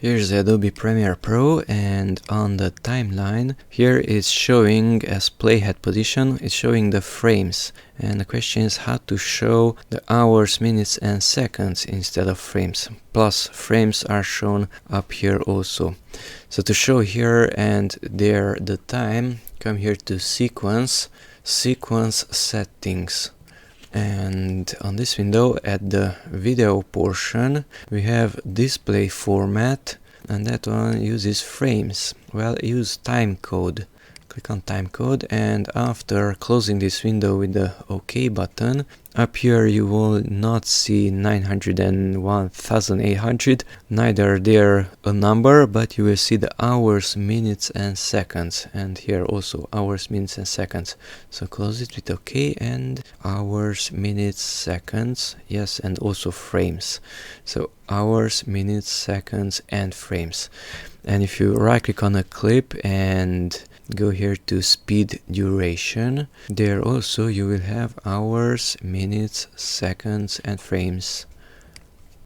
Here's Adobe Premiere Pro, and on the timeline here it's showing as playhead position, it's showing the frames, and the question is how to show the hours, minutes and seconds instead of frames. Plus frames are shown up here also. So to show here and there the time, come here to sequence settings. And on this window at the video portion we have display format, and that one uses frames. Well, use timecode. Click on timecode, and after closing this window with the OK button, up here you will not see 901,800, neither there a number, but you will see the hours, minutes and seconds, and here also hours, minutes and seconds. So close it with OK, and hours, minutes, seconds, yes, and also frames. So hours, minutes, seconds and frames. And if you right click on a clip and go here to speed duration, there also you will have hours, minutes, seconds and frames.